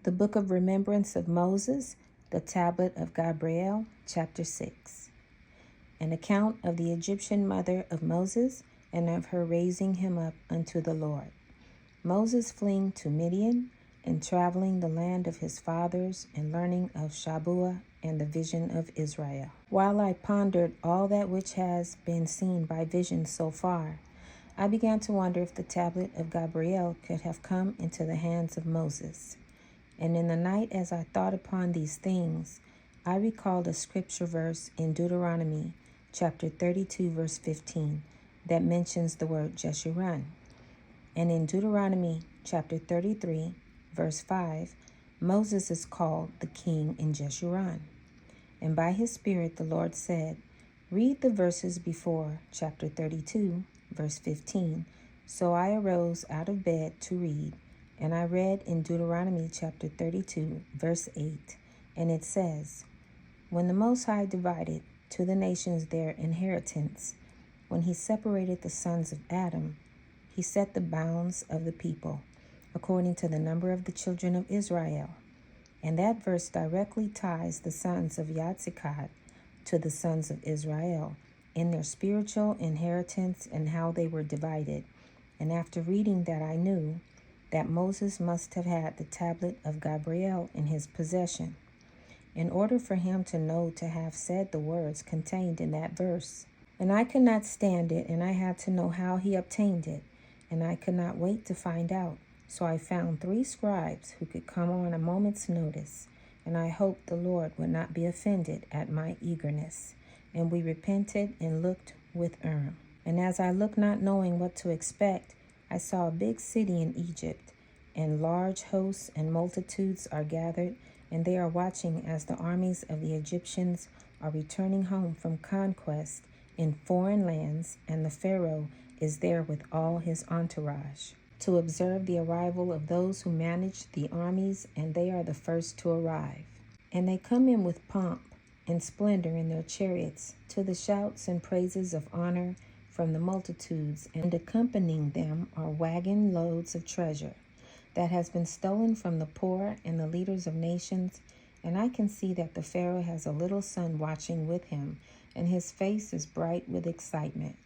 The Book of Remembrance of Moses, the Tablet of Gabriel, Chapter 6. An account of the Egyptian mother of Moses and of her raising him up unto the Lord. Moses fleeing to Midian and traveling the land of his fathers and learning of Chavah and the vision of Israel. While I pondered all that which has been seen by vision so far, I began to wonder if the tablet of Gabriel could have come into the hands of Moses. And in the night, as I thought upon these things, I recalled a scripture verse in Deuteronomy chapter 32, verse 15, that mentions the word Jeshurun. And in Deuteronomy chapter 33, verse 5, Moses is called the king in Jeshurun. And by his Spirit the Lord said, read the verses before chapter 32, verse 15. So I arose out of bed to read. And I read in Deuteronomy chapter 32, verse 8, and it says, when the Most High divided to the nations their inheritance, when he separated the sons of Adam, he set the bounds of the people, according to the number of the children of Israel. And that verse directly ties the sons of Yaatsekawd to the sons of Israel in their spiritual inheritance and how they were divided. And after reading that, I knew that Moses must have had the tablet of Gabriel in his possession, in order for him to know to have said the words contained in that verse. And I could not stand it, and I had to know how he obtained it, and I could not wait to find out. So I found 3 scribes who could come on a moment's notice, and I hoped the Lord would not be offended at my eagerness. And we repented and looked with And as I looked, not knowing what to expect, I saw a big city in Egypt, and large hosts and multitudes are gathered, and they are watching as the armies of the Egyptians are returning home from conquest in foreign lands, and the Pharaoh is there with all his entourage, to observe the arrival of those who manage the armies, and they are the first to arrive. And they come in with pomp and splendor in their chariots, to the shouts and praises of honor from the multitudes, and accompanying them are wagon loads of treasure that has been stolen from the poor and the leaders of nations. And I can see that the Pharaoh has a little son watching with him, and his face is bright with excitement.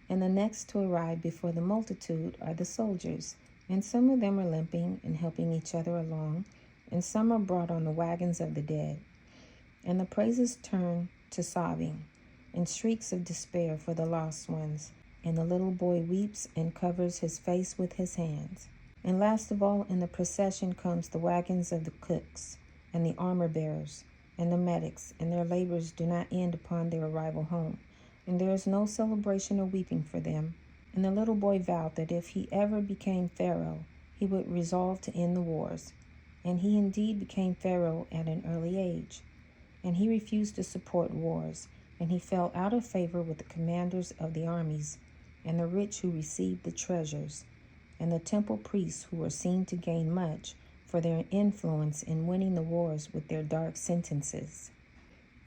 And the next to arrive before the multitude are the soldiers, and some of them are limping and helping each other along, and some are brought on the wagons of the dead. And the praises turn to sobbing and shrieks of despair for the lost ones, and the little boy weeps and covers his face with his hands. And last of all, in the procession comes the wagons of the cooks, and the armor bearers, and the medics, and their labors do not end upon their arrival home, and there is no celebration or weeping for them. And the little boy vowed that if he ever became Pharaoh, he would resolve to end the wars. And he indeed became Pharaoh at an early age. And he refused to support wars, and he fell out of favor with the commanders of the armies, and the rich who received the treasures, and the temple priests who were seen to gain much for their influence in winning the wars with their dark sentences.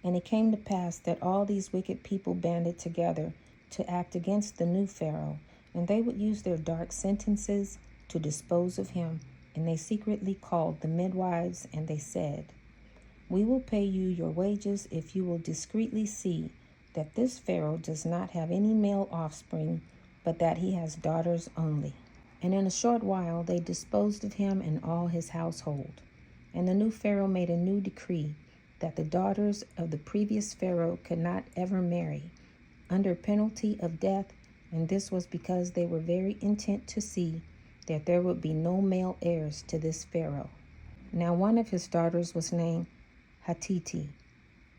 And it came to pass that all these wicked people banded together to act against the new Pharaoh, and they would use their dark sentences to dispose of him. And they secretly called the midwives, and they said, we will pay you your wages if you will discreetly see that this Pharaoh does not have any male offspring, but that he has daughters only. And in a short while they disposed of him and all his household. And the new Pharaoh made a new decree that the daughters of the previous Pharaoh could not ever marry, under penalty of death, and this was because they were very intent to see that there would be no male heirs to this Pharaoh. Now one of his daughters was named Hatiti,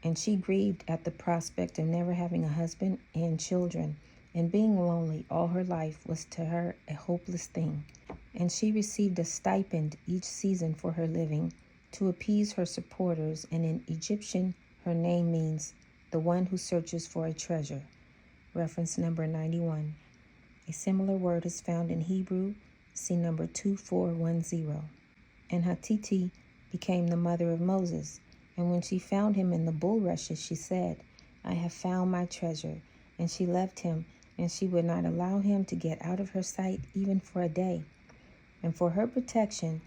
and she grieved at the prospect of never having a husband and children, and being lonely all her life was to her a hopeless thing. And she received a stipend each season for her living, to appease her supporters, and in Egyptian her name means the one who searches for a treasure. Reference number 91. A similar word is found in Hebrew, see number 2410. And Hatiti became the mother of Moses. And when she found him in the bulrushes, she said, I have found my treasure. And she left him, and she would not allow him to get out of her sight even for a day. And for her protection,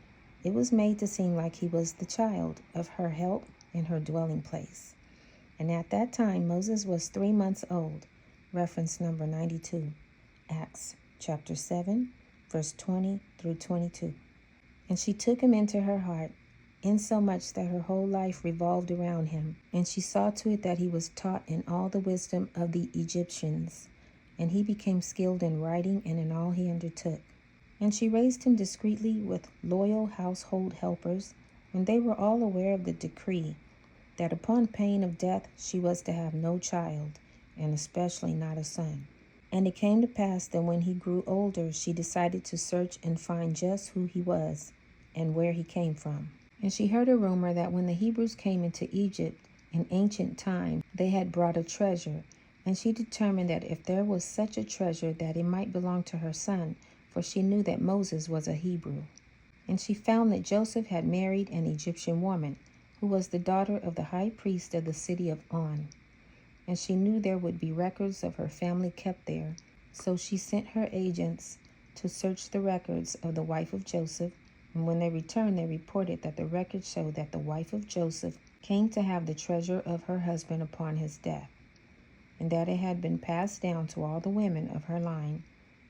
it was made to seem like he was the child of her help in her dwelling place. And at that time Moses was 3 months old. Reference number 92. Acts chapter 7, verse 20 through 22. And she took him into her heart, insomuch that her whole life revolved around him. And she saw to it that he was taught in all the wisdom of the Egyptians. And he became skilled in writing and in all he undertook. And she raised him discreetly with loyal household helpers, and they were all aware of the decree that upon pain of death she was to have no child, and especially not a son. And it came to pass that when he grew older, she decided to search and find just who he was and where he came from. And she heard a rumor that when the Hebrews came into Egypt in ancient time, they had brought a treasure. And she determined that if there was such a treasure, that it might belong to her son, for she knew that Moses was a Hebrew. And she found that Joseph had married an Egyptian woman, who was the daughter of the high priest of the city of On. And she knew there would be records of her family kept there. So she sent her agents to search the records of the wife of Joseph. And when they returned, they reported that the records showed that the wife of Joseph came to have the treasure of her husband upon his death, and that it had been passed down to all the women of her line.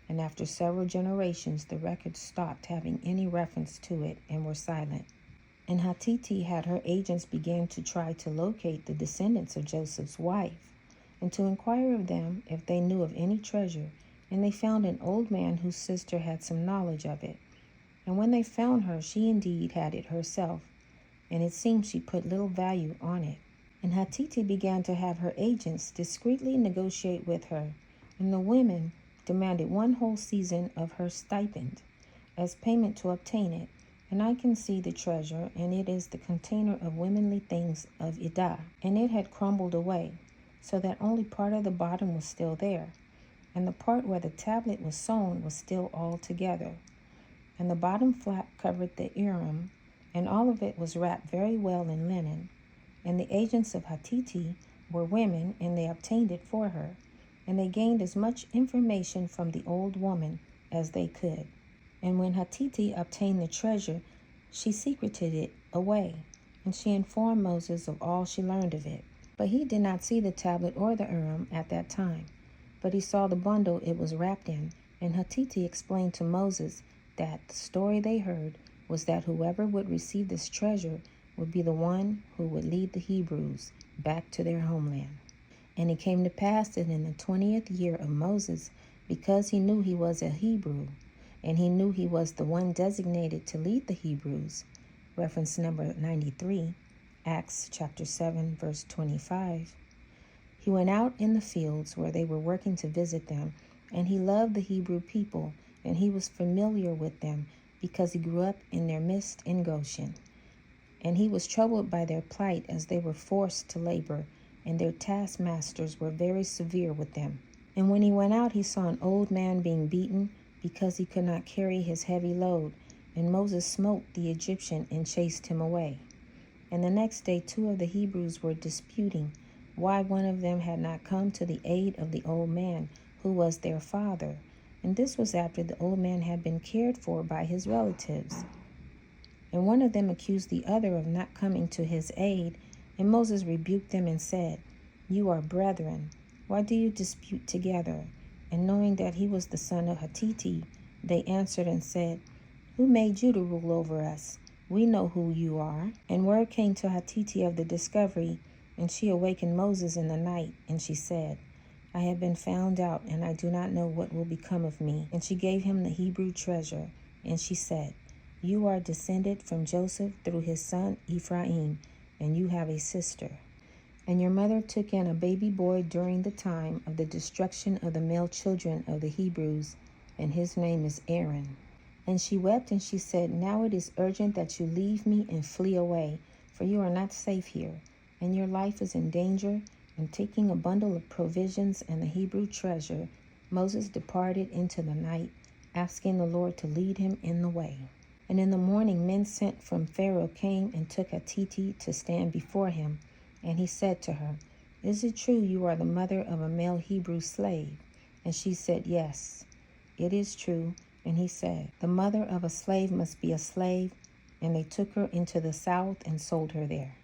And after several generations, the records stopped having any reference to it and were silent. And Hatiti had her agents begin to try to locate the descendants of Joseph's wife, and to inquire of them if they knew of any treasure. And they found an old man whose sister had some knowledge of it. And when they found her, she indeed had it herself, and it seemed she put little value on it. And Hatiti began to have her agents discreetly negotiate with her, and the women demanded 1 whole season of her stipend as payment to obtain it. And I can see the treasure, and it is the container of womanly things of Idah, and it had crumbled away, so that only part of the bottom was still there, and the part where the tablet was sewn was still all together. And the bottom flap covered the Urim, and all of it was wrapped very well in linen. And the agents of Hatiti were women, and they obtained it for her. And they gained as much information from the old woman as they could. And when Hatiti obtained the treasure, she secreted it away, and she informed Moses of all she learned of it. But he did not see the tablet or the Urim at that time, but he saw the bundle it was wrapped in. And Hatiti explained to Moses that the story they heard was that whoever would receive this treasure would be the one who would lead the Hebrews back to their homeland. And it came to pass that in the 20th year of Moses, because he knew he was a Hebrew, and he knew he was the one designated to lead the Hebrews, reference number 93, Acts chapter 7, verse 25, he went out in the fields where they were working to visit them, and he loved the Hebrew people, and he was familiar with them because he grew up in their midst in Goshen. And he was troubled by their plight as they were forced to labor, and their taskmasters were very severe with them. And when he went out, he saw an old man being beaten because he could not carry his heavy load. And Moses smote the Egyptian and chased him away. And the next day 2 of the Hebrews were disputing why one of them had not come to the aid of the old man, who was their father. And this was after the old man had been cared for by his relatives. And one of them accused the other of not coming to his aid. And Moses rebuked them and said, "You are brethren. Why do you dispute together?" And knowing that he was the son of Hatiti, they answered and said, "Who made you to rule over us? We know who you are." And word came to Hatiti of the discovery, and she awakened Moses in the night, and she said, "I have been found out, and I do not know what will become of me." And she gave him the Hebrew treasure, and she said, "You are descended from Joseph through his son Ephraim, and you have a sister. And your mother took in a baby boy during the time of the destruction of the male children of the Hebrews, and his name is Aaron." And she wept, and she said, "Now it is urgent that you leave me and flee away, for you are not safe here, and your life is in danger." And taking a bundle of provisions and the Hebrew treasure, Moses departed into the night, asking the Lord to lead him in the way. And in the morning men sent from Pharaoh came and took Hatiti to stand before him. And he said to her, "Is it true you are the mother of a male Hebrew slave?" And she said, "Yes, it is true." And he said, "The mother of a slave must be a slave, and they took her into the south and sold her there.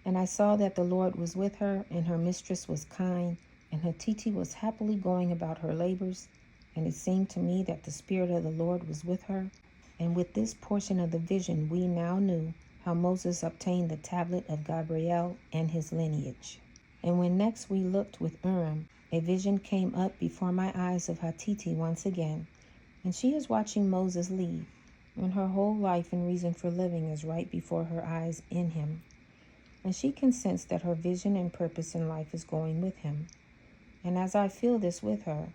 And I saw that the Lord was with her, and her mistress was kind, and her titi was happily going about her labors. And it seemed to me that the Spirit of the Lord was with her. And with this portion of the vision, we now knew how Moses obtained the tablet of Gabriel and his lineage. And when next we looked with Urim, a vision came up before my eyes of Hatiti once again, and she is watching Moses leave, and her whole life and reason for living is right before her eyes in him. And she can sense that her vision and purpose in life is going with him. And as I feel this with her,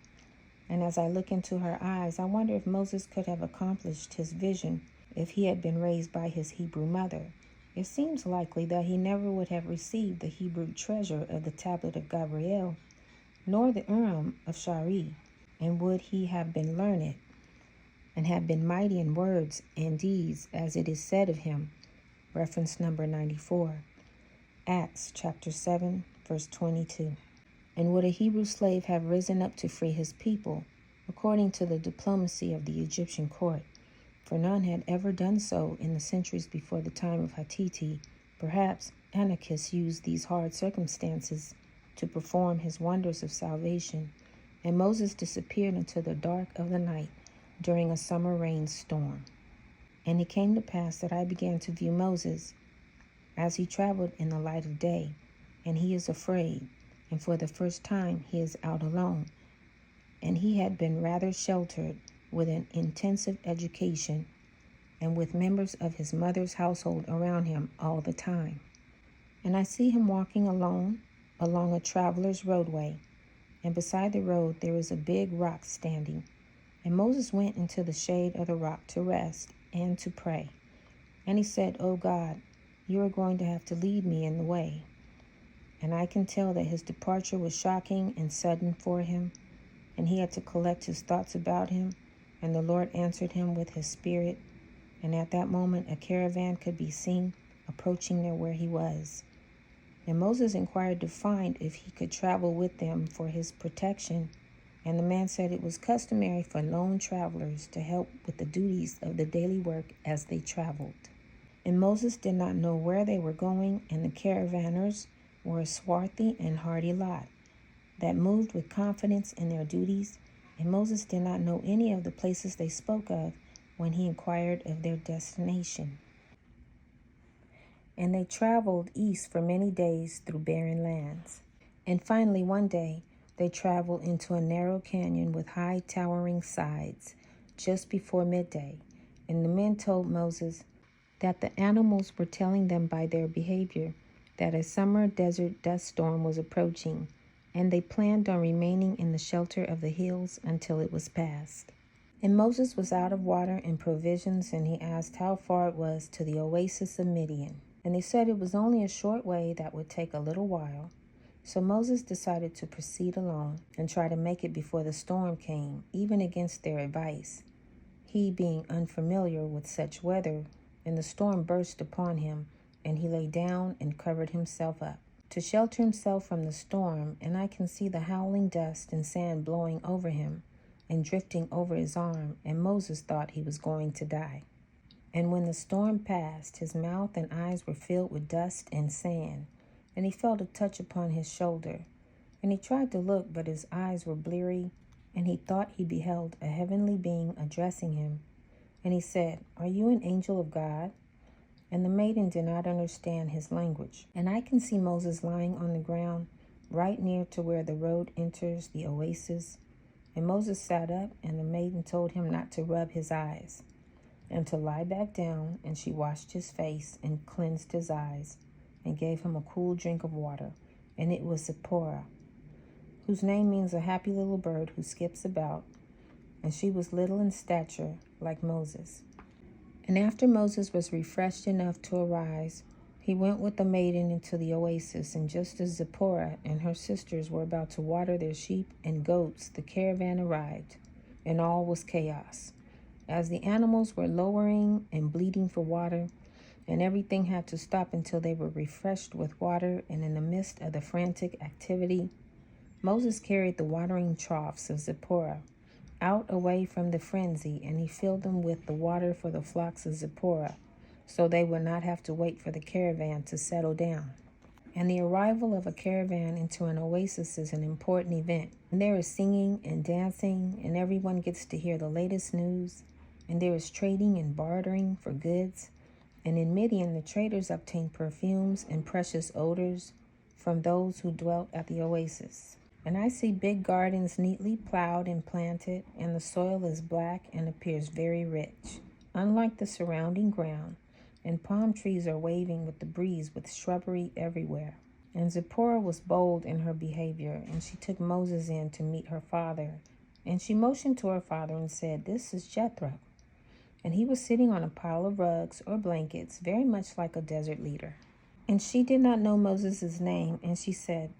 and as I look into her eyes, I wonder if Moses could have accomplished his vision if he had been raised by his Hebrew mother. It seems likely that he never would have received the Hebrew treasure of the tablet of Gabriel, nor the Urim of Shari, and would he have been learned, and have been mighty in words and deeds, as it is said of him. Reference number 94. Acts chapter 7, verse 22. And would a Hebrew slave have risen up to free his people, according to the diplomacy of the Egyptian court? For none had ever done so in the centuries before the time of Hatiti. Perhaps Anokeesed used these hard circumstances to perform his wonders of salvation, and Moses disappeared into the dark of the night during a summer rainstorm. And it came to pass that I began to view Moses as he traveled in the light of day, and he is afraid, and for the first time he is out alone, and he had been rather sheltered with an intensive education and with members of his mother's household around him all the time. And I see him walking alone along a traveler's roadway, and beside the road there is a big rock standing. And Moses went into the shade of the rock to rest and to pray. And he said, "O God, you are going to have to lead me in the way." And I can tell that his departure was shocking and sudden for him, and he had to collect his thoughts about him, and the Lord answered him with his spirit. And at that moment a caravan could be seen approaching near where he was. And Moses inquired to find if he could travel with them for his protection. And the man said it was customary for lone travelers to help with the duties of the daily work as they traveled. And Moses did not know where they were going, and the caravanners were a swarthy and hardy lot that moved with confidence in their duties. And Moses did not know any of the places they spoke of when he inquired of their destination. And they traveled east for many days through barren lands. And finally one day they traveled into a narrow canyon with high towering sides just before midday. And the men told Moses that the animals were telling them by their behavior that a summer desert dust storm was approaching, and they planned on remaining in the shelter of the hills until it was past. And Moses was out of water and provisions, and he asked how far it was to the oasis of Midian. And they said it was only a short way that would take a little while. So Moses decided to proceed alone and try to make it before the storm came, even against their advice, he being unfamiliar with such weather. And the storm burst upon him, and he lay down and covered himself up to shelter himself from the storm. And I can see the howling dust and sand blowing over him and drifting over his arm, and Moses thought he was going to die. And when the storm passed, his mouth and eyes were filled with dust and sand, and he felt a touch upon his shoulder. And he tried to look, but his eyes were bleary, and he thought he beheld a heavenly being addressing him. And he said, "Are you an angel of God?" And the maiden did not understand his language. And I can see Moses lying on the ground right near to where the road enters the oasis. And Moses sat up, and the maiden told him not to rub his eyes and to lie back down. And she washed his face and cleansed his eyes and gave him a cool drink of water. And it was Zipporah, whose name means a happy little bird who skips about. And she was little in stature like Moses. And after Moses was refreshed enough to arise, he went with the maiden into the oasis. And just as Zipporah and her sisters were about to water their sheep and goats, the caravan arrived, and all was chaos. As the animals were lowering and bleating for water, and everything had to stop until they were refreshed with water. And in the midst of the frantic activity, Moses carried the watering troughs of Zipporah out away from the frenzy, and he filled them with the water for the flocks of Zipporah, so they would not have to wait for the caravan to settle down. And the arrival of a caravan into an oasis is an important event. And there is singing and dancing, and everyone gets to hear the latest news. And there is trading and bartering for goods. And in Midian, the traders obtained perfumes and precious odors from those who dwelt at the oasis. And I see big gardens neatly plowed and planted, and the soil is black and appears very rich, unlike the surrounding ground. And palm trees are waving with the breeze, with shrubbery everywhere. And Zipporah was bold in her behavior, and she took Moses in to meet her father. And she motioned to her father and said, "This is Jethro." And he was sitting on a pile of rugs or blankets, very much like a desert leader. And she did not know Moses' name, and she said,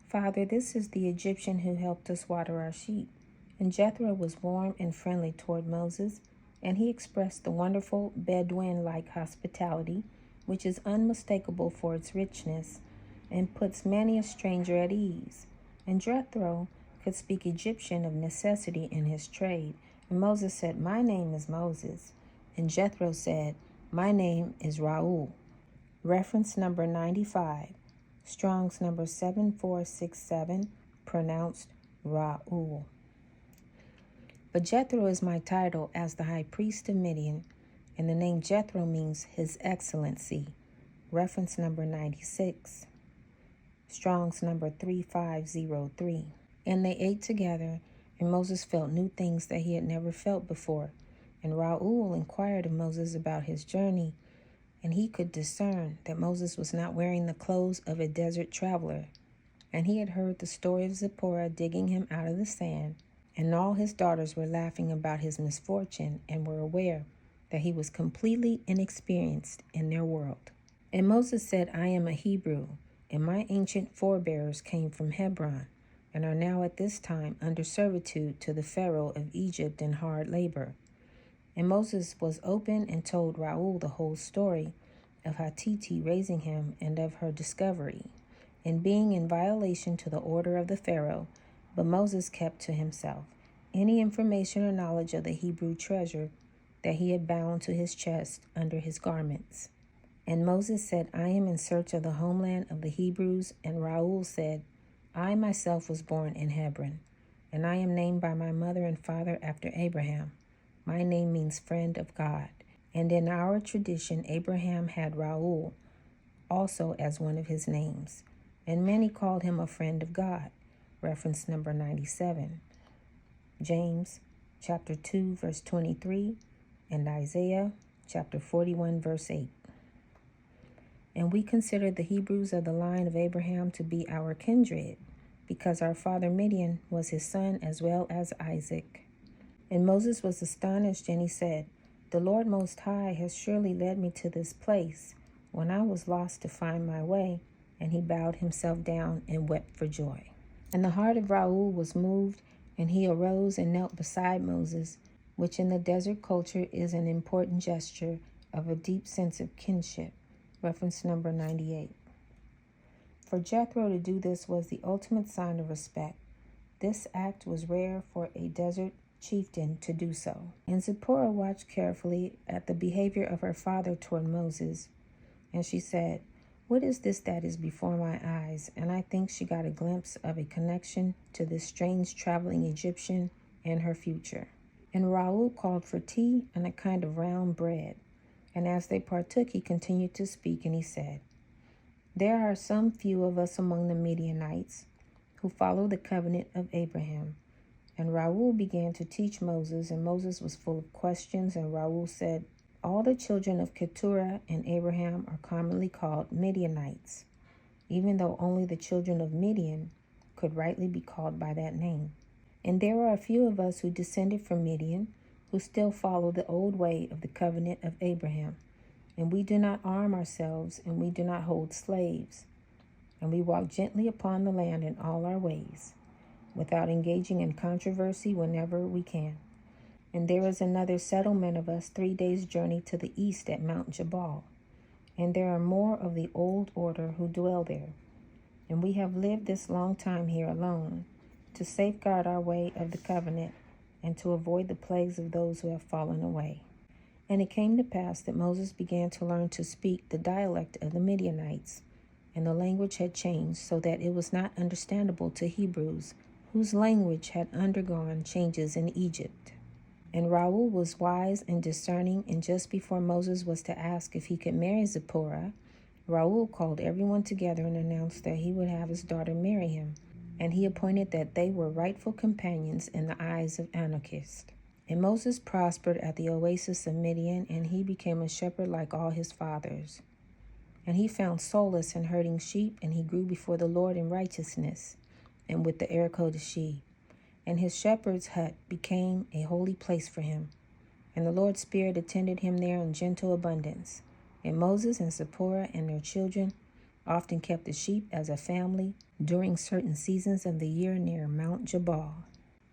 "Father, this is the Egyptian who helped us water our sheep." And Jethro was warm and friendly toward Moses, and he expressed the wonderful Bedouin-like hospitality, which is unmistakable for its richness, and puts many a stranger at ease. And Jethro could speak Egyptian of necessity in his trade. And Moses said, "My name is Moses." And Jethro said, "My name is Raul." Reference number 95. Strong's number 7467, pronounced Raul. But Jethro is my title as the high priest of Midian, and the name Jethro means His Excellency. Reference number 96. Strong's number 3503. And they ate together, and Moses felt new things that he had never felt before. And Raul inquired of Moses about his journey, and he could discern that Moses was not wearing the clothes of a desert traveler. And he had heard the story of Zipporah digging him out of the sand, and all his daughters were laughing about his misfortune and were aware that he was completely inexperienced in their world. And Moses said, "I am a Hebrew, and my ancient forebears came from Hebron, and are now at this time under servitude to the Pharaoh of Egypt in hard labor." And Moses was open and told Raul the whole story of Hatiti raising him and of her discovery, and being in violation to the order of the Pharaoh. But Moses kept to himself any information or knowledge of the Hebrew treasure that he had bound to his chest under his garments. And Moses said, "I am in search of the homeland of the Hebrews." And Raul said, "I myself was born in Hebron, and I am named by my mother and father after Abraham. My name means friend of God. And in our tradition, Abraham had Raul also as one of his names, and many called him a friend of God." Reference number 97. James chapter 2, verse 23, and Isaiah chapter 41, verse 8. And we consider the Hebrews of the line of Abraham to be our kindred, because our father Midian was his son as well as Isaac. And Moses was astonished, and he said, "The Lord Most High has surely led me to this place when I was lost to find my way." And he bowed himself down and wept for joy. And the heart of Raul was moved, and he arose and knelt beside Moses, which in the desert culture is an important gesture of a deep sense of kinship. Reference number 98. For Jethro to do this was the ultimate sign of respect. This act was rare for a desert chieftain to do so. And Zipporah watched carefully at the behavior of her father toward Moses, and she said, "What is this that is before my eyes?" And I think she got a glimpse of a connection to this strange traveling Egyptian and her future. And Raul called for tea and a kind of round bread. And as they partook, he continued to speak, and he said, "There are some few of us among the Midianites who follow the covenant of Abraham." And Raul began to teach Moses, and Moses was full of questions. And Raul said, "All the children of Keturah and Abraham are commonly called Midianites, even though only the children of Midian could rightly be called by that name. And there are a few of us who descended from Midian, who still follow the old way of the covenant of Abraham. And we do not arm ourselves, and we do not hold slaves. And we walk gently upon the land in all our ways, without engaging in controversy whenever we can. And there is another settlement of us 3 days' journey to the east at Mount Jabal. And there are more of the old order who dwell there. And we have lived this long time here alone, to safeguard our way of the covenant, and to avoid the plagues of those who have fallen away. And it came to pass that Moses began to learn to speak the dialect of the Midianites, and the language had changed so that it was not understandable to Hebrews, whose language had undergone changes in Egypt. And Raul was wise and discerning, and just before Moses was to ask if he could marry Zipporah, Raul called everyone together and announced that he would have his daughter marry him, and he appointed that they were rightful companions in the eyes of Anokeesed. And Moses prospered at the oasis of Midian, and he became a shepherd like all his fathers. And he found solace in herding sheep, and he grew before the Lord in righteousness and with the Eerkodeshiy. And his shepherd's hut became a holy place for him. And the Lord's Spirit attended him there in gentle abundance. And Moses and Zipporah and their children often kept the sheep as a family during certain seasons of the year near Mount Jabal.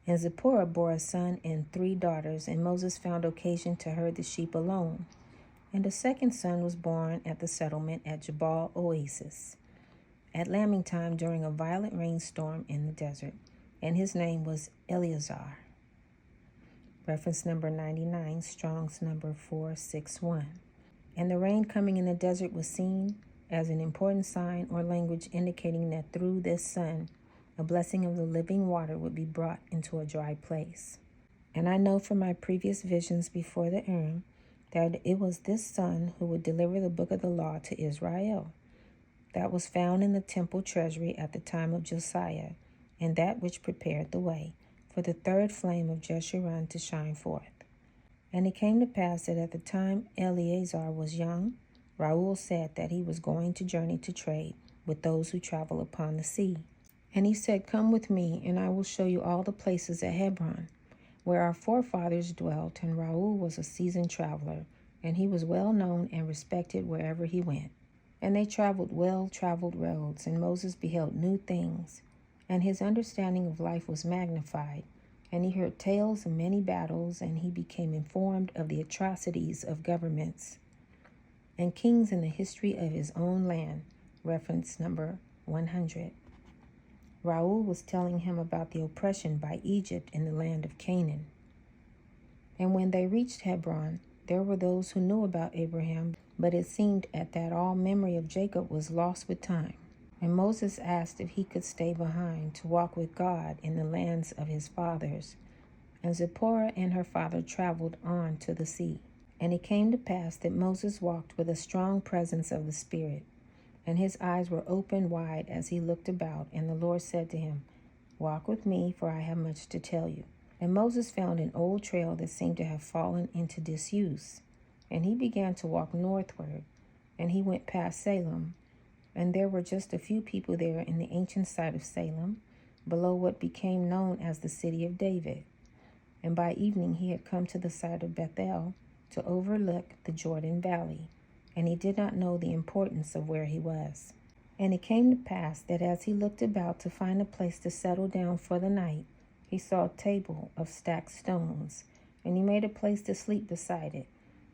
And Zipporah bore a son and 3 daughters, and Moses found occasion to herd the sheep alone. And a second son was born at the settlement at Jabal Oasis, at lambing time during a violent rainstorm in the desert, and his name was Eleazar. Reference number 99, Strong's number 461. And the rain coming in the desert was seen as an important sign or language indicating that through this son, a blessing of the living water would be brought into a dry place. And I know from my previous visions before the Urim that it was this son who would deliver the book of the law to Israel. That was found in the temple treasury at the time of Josiah, and that which prepared the way for the 3rd flame of Jeshurun to shine forth. And it came to pass that at the time Eleazar was young, Raul said that he was going to journey to trade with those who travel upon the sea. And he said, "Come with me, and I will show you all the places at Hebron, where our forefathers dwelt." And Raul was a seasoned traveler, and he was well known and respected wherever he went. And they traveled well-traveled roads, and Moses beheld new things, and his understanding of life was magnified. And he heard tales of many battles, and he became informed of the atrocities of governments and kings in the history of his own land. Reference number 100. Raul was telling him about the oppression by Egypt in the land of Canaan. And when they reached Hebron, there were those who knew about Abraham, but it seemed at that all memory of Jacob was lost with time. And Moses asked if he could stay behind to walk with God in the lands of his fathers. And Zipporah and her father traveled on to the sea. And it came to pass that Moses walked with a strong presence of the Spirit, and his eyes were opened wide as he looked about. And the Lord said to him, "Walk with me, for I have much to tell you." And Moses found an old trail that seemed to have fallen into disuse. And he began to walk northward, and he went past Salem. And there were just a few people there in the ancient site of Salem, below what became known as the city of David. And by evening he had come to the site of Bethel to overlook the Jordan Valley, and he did not know the importance of where he was. And it came to pass that as he looked about to find a place to settle down for the night, he saw a table of stacked stones, and he made a place to sleep beside it.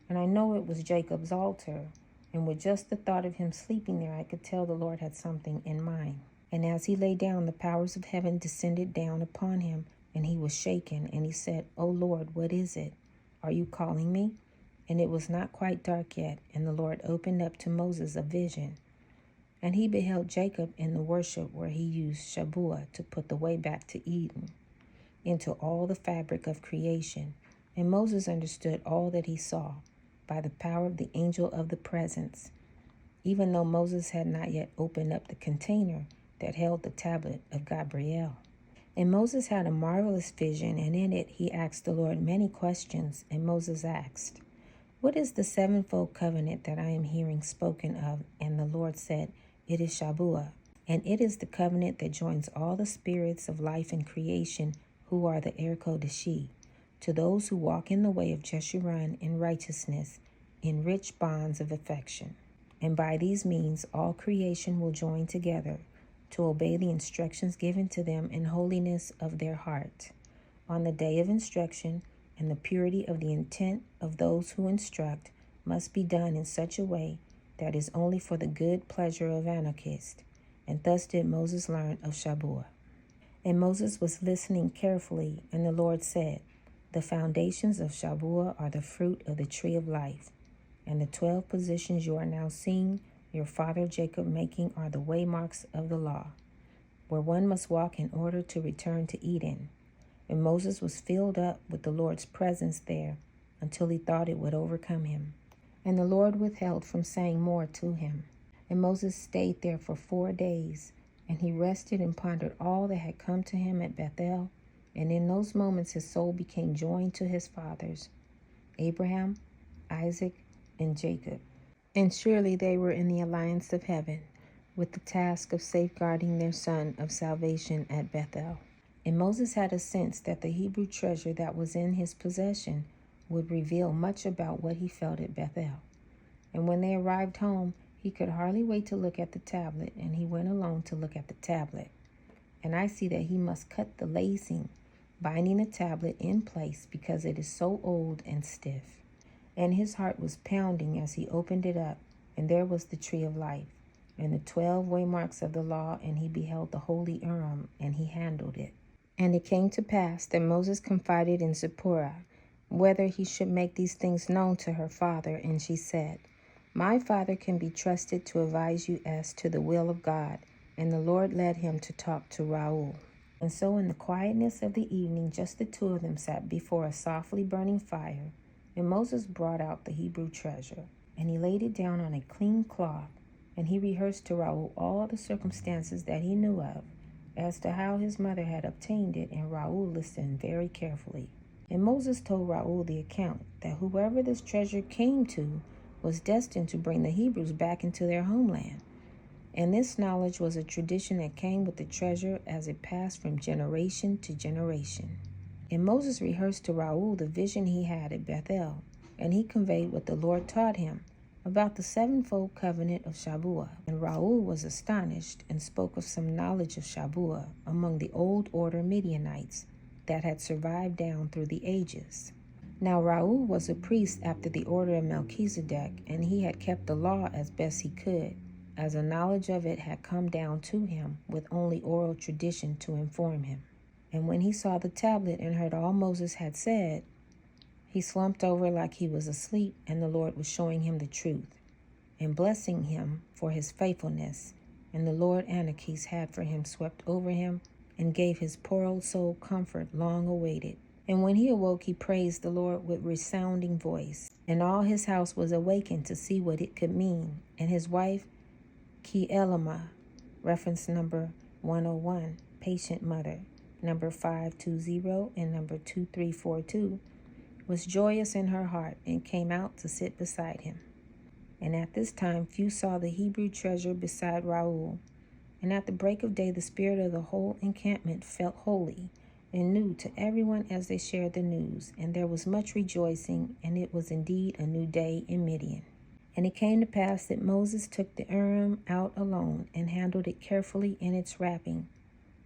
And I know it was Jacob's altar, and with just the thought of him sleeping there, I could tell the Lord had something in mind. And as he lay down, the powers of heaven descended down upon him, and he was shaken. And he said, "O Lord, what is it? Are you calling me?" And it was not quite dark yet, and the Lord opened up to Moses a vision. And he beheld Jacob in the worship where he used Shabuah to put the way back to Eden, into all the fabric of creation. And Moses understood all that he saw by the power of the angel of the presence, even though Moses had not yet opened up the container that held the tablet of Gabriel. And Moses had a marvelous vision, and in it he asked the Lord many questions. And Moses asked, "What is the sevenfold covenant that I am hearing spoken of?" And the Lord said, "It is Shabuah, and it is the covenant that joins all the spirits of life and creation who are the Eerkodeshiy, to those who walk in the way of Jeshurun in righteousness, in rich bonds of affection. And by these means all creation will join together to obey the instructions given to them in holiness of their heart. On the day of instruction, and the purity of the intent of those who instruct must be done in such a way that is only for the good pleasure of Anokeesed. And thus did Moses learn of Shabuah. And Moses was listening carefully, and the Lord said, The foundations of Chavah are the fruit of the tree of life, and the 12 positions you are now seeing your father Jacob making are the waymarks of the law, where one must walk in order to return to Eden. And Moses was filled up with the Lord's presence there until he thought it would overcome him. And the Lord withheld from saying more to him. And Moses stayed there for 4 days, and he rested and pondered all that had come to him at Bethel. And in those moments his soul became joined to his fathers, Abraham, Isaac, and Jacob. And surely they were in the alliance of heaven, with the task of safeguarding their son of salvation at Bethel. And Moses had a sense that the Hebrew treasure that was in his possession would reveal much about what he felt at Bethel. And when they arrived home, he could hardly wait to look at the tablet, and he went alone to look at the tablet. And I see that he must cut the lacing, binding the tablet in place because it is so old and stiff. And his heart was pounding as he opened it up, and there was the tree of life, and the 12 waymarks of the law, and he beheld the holy Urim, and he handled it. And it came to pass that Moses confided in Zipporah whether he should make these things known to her father, and she said, My father can be trusted to advise you as to the will of God. And the Lord led him to talk to Raul. And so in the quietness of the evening, just the two of them sat before a softly burning fire, and Moses brought out the Hebrew treasure, and he laid it down on a clean cloth, and he rehearsed to Raul all the circumstances that he knew of, as to how his mother had obtained it, and Raul listened very carefully. And Moses told Raul the account that whoever this treasure came to was destined to bring the Hebrews back into their homeland. And this knowledge was a tradition that came with the treasure as it passed from generation to generation. And Moses rehearsed to Raul the vision he had at Bethel, and he conveyed what the Lord taught him about the sevenfold covenant of Shabuah. And Raul was astonished and spoke of some knowledge of Shabuah among the old order Midianites that had survived down through the ages. Now Raul was a priest after the order of Melchizedek, and he had kept the law as best he could, as a knowledge of it had come down to him with only oral tradition to inform him. And when he saw the tablet and heard all Moses had said, he slumped over like he was asleep, and the Lord was showing him the truth and blessing him for his faithfulness. And the Lord Anokeesed had for him swept over him and gave his poor old soul comfort long awaited. And when he awoke, he praised the Lord with resounding voice. And all his house was awakened to see what it could mean. And his wife, Keelamah, reference number 101, patient mother, number 520 and number 2342, was joyous in her heart and came out to sit beside him. And at this time few saw the Hebrew treasure beside Raul. And at the break of day the spirit of the whole encampment felt holy and new to everyone as they shared the news. And there was much rejoicing, and it was indeed a new day in Midian. And it came to pass that Moses took the Urim out alone and handled it carefully in its wrapping.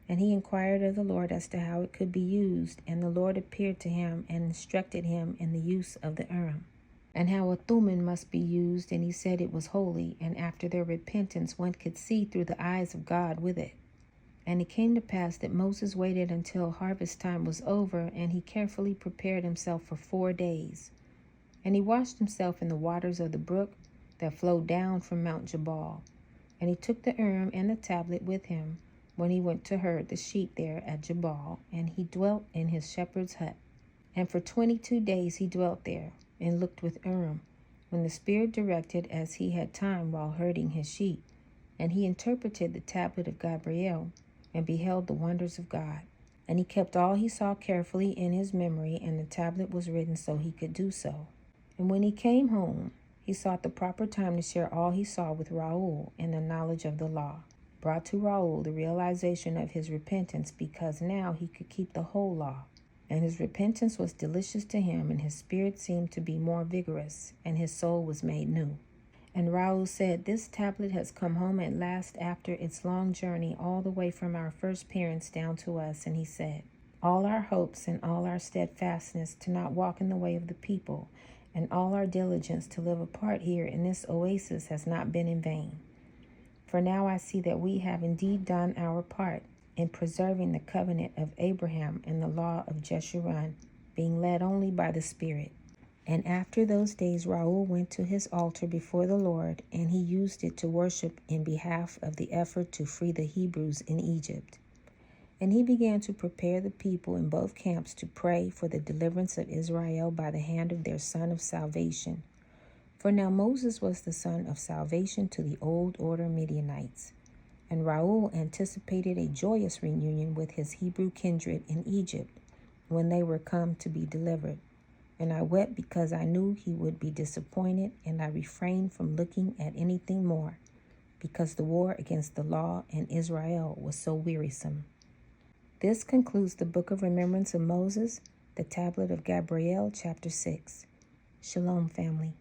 And he inquired of the Lord as to how it could be used. And the Lord appeared to him and instructed him in the use of the Urim, and how a Thummim must be used. And he said it was holy, and after their repentance one could see through the eyes of God with it. And it came to pass that Moses waited until harvest time was over, and he carefully prepared himself for 4 days. And he washed himself in the waters of the brook that flowed down from Mount Jabal. And he took the Urim and the tablet with him when he went to herd the sheep there at Jabal, and he dwelt in his shepherd's hut. And for 22 days he dwelt there, and looked with Urim, when the Spirit directed, as he had time while herding his sheep. And he interpreted the tablet of Gabriel, and beheld the wonders of God. And he kept all he saw carefully in his memory, and the tablet was written so he could do so. And when he came home, he sought the proper time to share all he saw with Raul in the knowledge of the law, brought to Raul the realization of his repentance, because now he could keep the whole law. And his repentance was delicious to him, and his spirit seemed to be more vigorous, and his soul was made new. And Raul said, This tablet has come home at last after its long journey all the way from our first parents down to us. And he said, All our hopes and all our steadfastness to not walk in the way of the people, and all our diligence to live apart here in this oasis has not been in vain. For now I see that we have indeed done our part in preserving the covenant of Abraham and the law of Jeshurun being led only by the Spirit. And after those days, Raul went to his altar before the Lord, and he used it to worship in behalf of the effort to free the Hebrews in Egypt. And he began to prepare the people in both camps to pray for the deliverance of Israel by the hand of their son of salvation. For now Moses was the son of salvation to the old order Midianites. And Raul anticipated a joyous reunion with his Hebrew kindred in Egypt when they were come to be delivered. And I wept because I knew he would be disappointed, and I refrained from looking at anything more, because the war against the law and Israel was so wearisome. This concludes the book of Remembrance of Moses, the tablet of Gabriel, chapter 6. Shalom, family.